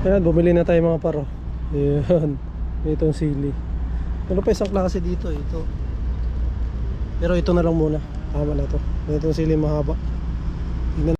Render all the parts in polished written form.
Ayan, bumili na tayo mga paro. Ayan, itong sili. Ano pa isang klase dito, ito. Pero ito na lang muna. Tama na to. Itong sili mahaba. Tingnan.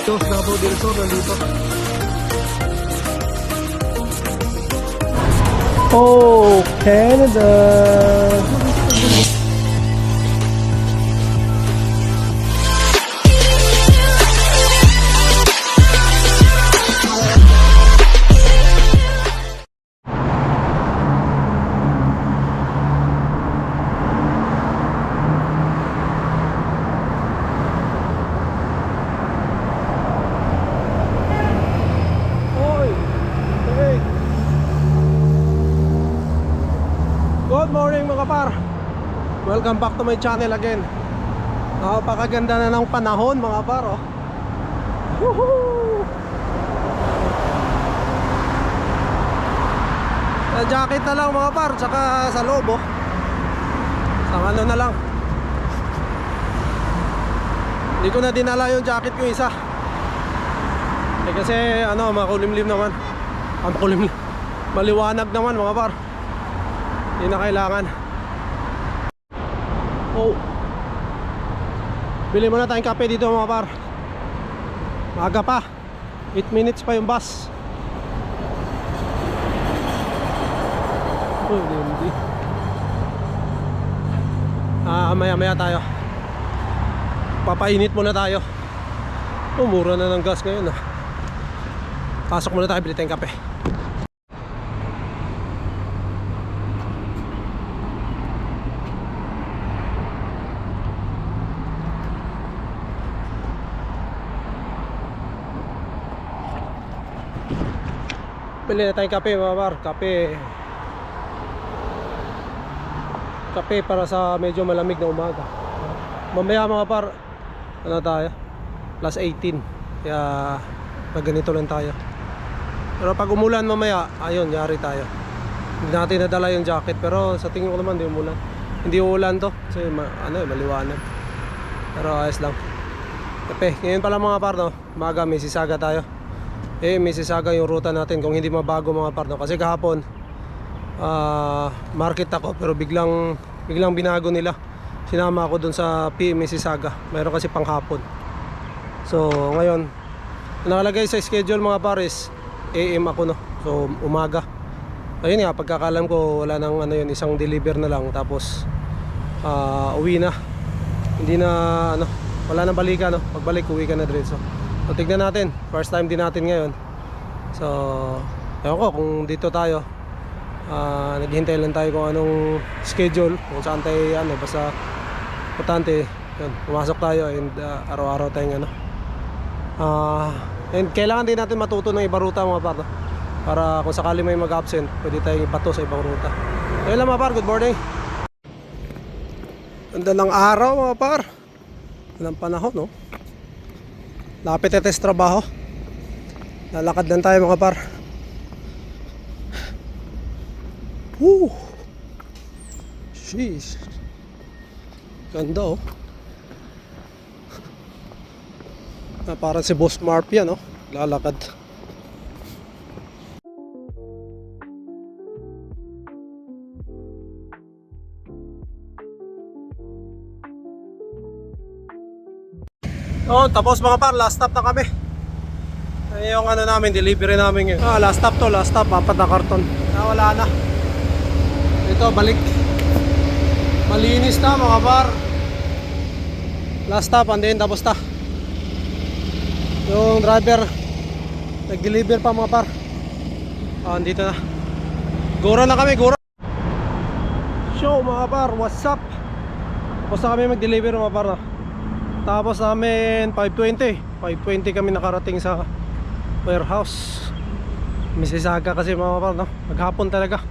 Dos Davao del Sur nandito. Oh, Canada. Good morning mga par. Welcome back to my channel again. Napakaganda na ng panahon mga par, oh. Woohoo! Sa jacket na lang mga par, tsaka sa loob, oh. Sa ano na lang. Hindi ko na dinala yung jacket ko isa. Kasi ano, makulimlim naman. Makulimlim. Maliwanag naman mga par. Hindi na kailangan. Oh, bili muna tayong kape dito mga par. Maaga pa, 8 minutes pa yung bus. Oh, hindi. Maya tayo. Papainit muna tayo. Oh, mura na ng gas ngayon, ah. Pasok muna tayo, bili tayong kape. Bili na tayong kape mga par. Kape para sa medyo malamig na umaga. Mamaya mga par, ano tayo? Plus 18. Kaya pag ganito lang tayo. Pero pag umulan mamaya, ayun, yari tayo. Hindi natin nadala yung jacket. Pero sa tingin ko naman hindi umulan. Hindi uulan to kasi maliwanag. Pero ayos lang. Kape, ngayon pala mga par, no? Umaga may sisaga tayo. Mississauga yung ruta natin kung hindi mabago mga partner. Kasi kahapon market ako pero biglang binago nila. Sinama ako dun sa PM Mississauga. Mayroon kasi panghapon. So ngayon nakalagay sa schedule mga pares AM ako, no. So umaga. Ayun nga, pagkakalam ko wala nang ano yun, isang deliver na lang tapos uwi na. Hindi na wala nang balikan, no. Pagbalik uwi ka na diretso. So tignan natin, first time din natin ngayon. So ewan ko kung dito tayo, naghihintay lang tayo kung anong schedule, kung saan tayo basta importante yun, pumasok tayo and araw-araw tayong and kailangan din natin matuto ng ibang ruta mga par, no? Para kung sakali may mag-absent pwede tayong ipato sa ibang ruta. Ayun lang mga par, good morning. Ganda ng araw mga par, walang panahon, no? Lapit na test trabaho. Lalakad lang tayo mga par. Woo! Sheesh. Ganda, oh. Parang si Boss Marp yan, oh. Lalakad. Oh, tapos mga par, last stop na kami. Yung namin, delivery namin yun. Last stop to, last stop, 4 na karton. Wala na. Ito, balik. Malinis na mga par. Last stop, and then tapos na. Yung driver nag-deliver pa mga par. Andito na. Gura na kami, gura. Show mga par, what's up? Tapos na kami mag-deliver mga par, no? Tapos namin 5:20 kami nakarating sa warehouse Mississauga kasi mga par, no? Maghapon talaga.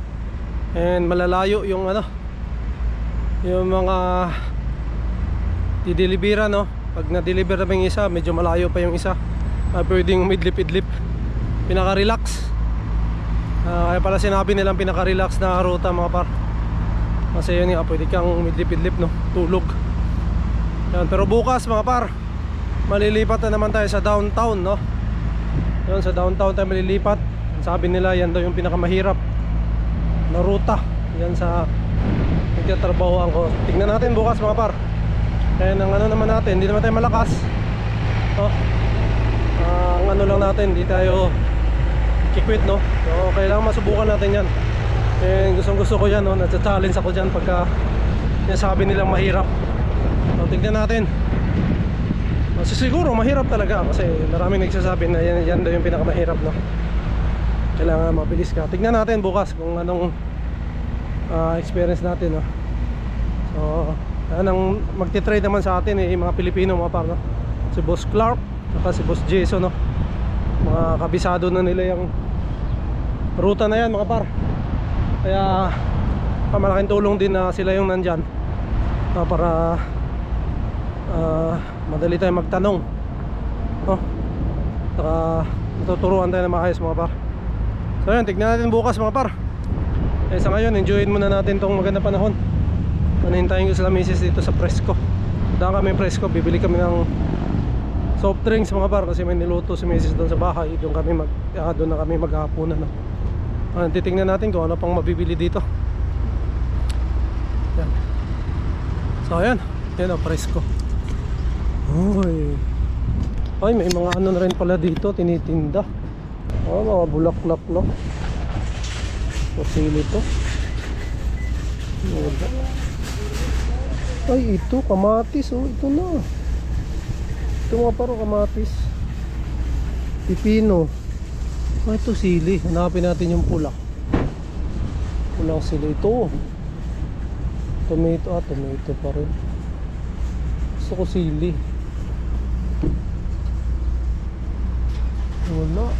And malalayo yung yung mga didelibera, no? Pag na-deliver naman yung isa, medyo malayo pa yung isa, pwedeng umidlip-idlip. Pinaka-relax. Kaya pala sinabi nilang pinaka-relax na ruta mga par. Kasi yun nga, pwede kang umidlip-idlip, no? Tulog. Yan. Pero bukas mga par, malilipat na naman tayo sa downtown, no? Yan, sa downtown tayo malilipat. Sabi nila yan daw yung pinakamahirap na ruta. Yan sa nagtatrabahoan ko. Tignan natin bukas mga par. Kaya ng ano naman natin, hindi naman tayo malakas. Ang ano lang natin, hindi tayo kikwit, no? So kailangan masubukan natin yan. Gustong gusto ko yan, no? Nasa-challenge ako dyan pagka sabi nilang mahirap. So tignan natin. Siguro mahirap talaga kasi maraming nagsasabi na yan daw yung pinakamahirap, no? Kailangan mabilis ka. Tignan natin bukas kung anong experience natin, no? So ang magti-trade naman sa atin mga Pilipino mga par, no? Si Boss Clark at si Boss Jason, no? Mga kabisado na nila yung ruta na yan mga par. Kaya malaking tulong din na sila yung nandyan para madali tayo magtanong, no? Saka matuturuan tayo na maayos mga par. So yan, tignan natin bukas mga par. Sa ngayon, enjoyin muna natin tong maganda panahon. Hintayin ko sila misis dito sa Fresco. Daan kami Fresco, bibili kami ng soft drinks mga par, kasi may niluto si misis doon sa bahay. Doon na kami maghahaponan, no? Titingnan natin kung ano pang mabibili dito. Yan. So ayan, yan o, Fresco. Ay, may mga ano na rin pala dito, tinitinda. Mga bulaklak, no? Pasili to. Ay, ito, kamatis, oh, ito na. Ito mga paro, kamatis. Pipino. Ay, ito sili. Hanapin natin yung pula. Pulang sili. Ito. Tomato, tomato pa rin. Gusto ko sili. Wala.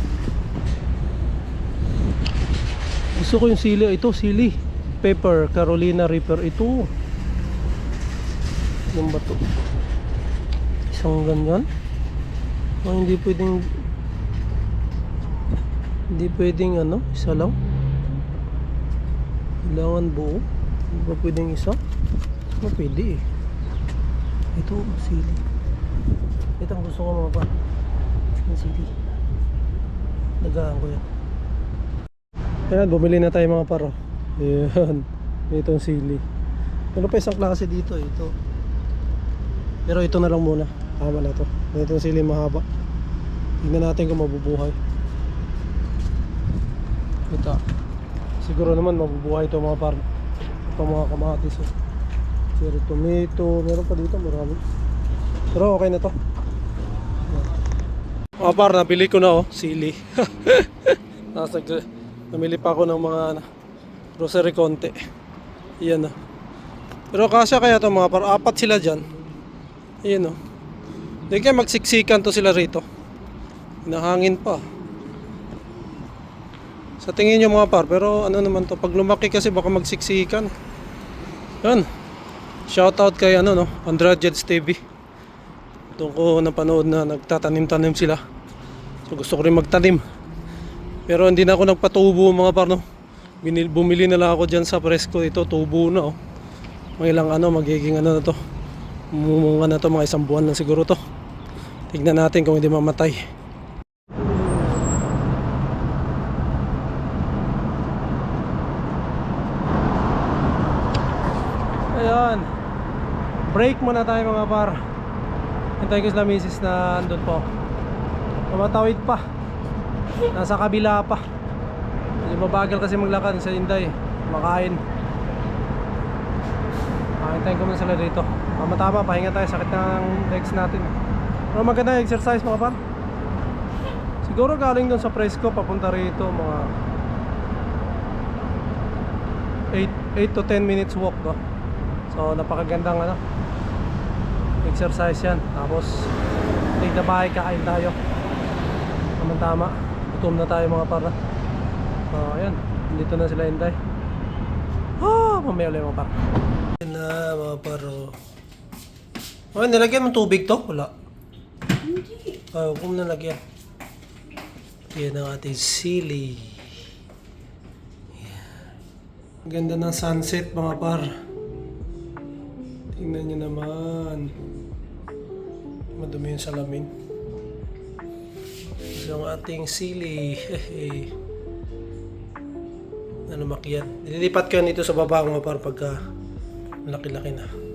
Gusto ko yung sili. Ito, sili. Pepper, Carolina Reaper. Ito. Yung bato. Isang ganyan. Hindi pwedeng ano, isa lang. Kailangan buo. Hindi ba pwedeng isa? Pwede eh. Ito, sili. Ito ang gusto ko mga pa. Yung sili. Nagahan ko yan. Ayan, bumili na tayo mga paro. Ayan. Itong sili. Ano pa isang klase dito, ito. Pero ito na lang muna. Tama na to. Itong sili mahaba. Tingnan natin kung mabubuhay. Ito. Siguro naman mabubuhay ito mga par. Ito mga kamatis. Cherry tomato. Meron pa dito marami. Pero okay na to. Mga par, nabili ko na sili. Namili pa ako ng mga grocery konti. Iyan na. Pero kasya kaya to mga par. 4 sila dyan. Ayan o. Hindi kaya magsiksikan to sila rito. Hinahangin pa. Sa tingin nyo mga par. Pero ano naman to. Pag lumaki kasi baka magsiksikan. Yan. Shoutout kay Andrajeds TV. Doon ko napanood na nagtatanim-tanim sila. So gusto ko rin magtanim. Pero hindi na ako nagpatubo mga par, no. Bumili na lang ako dyan sa Fresco. Ito tubo na May ilang magiging na to. Mumunga na to, mga 1 buwan lang siguro to. Tignan natin kung hindi mamatay. Ayan. Break muna tayo mga par. Hintayin ko sila misis na andun po. Tumatawid pa. Nasa kabila pa. Hindi mabagal kasi maglakad sa Inday. Makain. Hintayin ko muna sila dito. Tama, pahinga tayo. Sakit ng legs natin. Pero maganda exercise mga par. Siguro galing doon sa Fresco papunta rito mga 8 to 10 minutes walk, no? So napakagandang exercise yan. Tapos take na bahay, kain tayo. Tama, gutom na tayo mga par. So ayan, dito na sila Inday. Mamaya ulit mga par. Ayan na mga par. Okay, nilagyan mo tubig to? Wala. Hindi. Huwag mo nalagyan. Yan ang ating sili. Yan. Ganda ng sunset mga par. Tingnan nyo naman. Madumi yung salamin. So ang ating sili. Ano makiyan. Nililipat ko yan dito sa baba mga par pagka laki-laki na.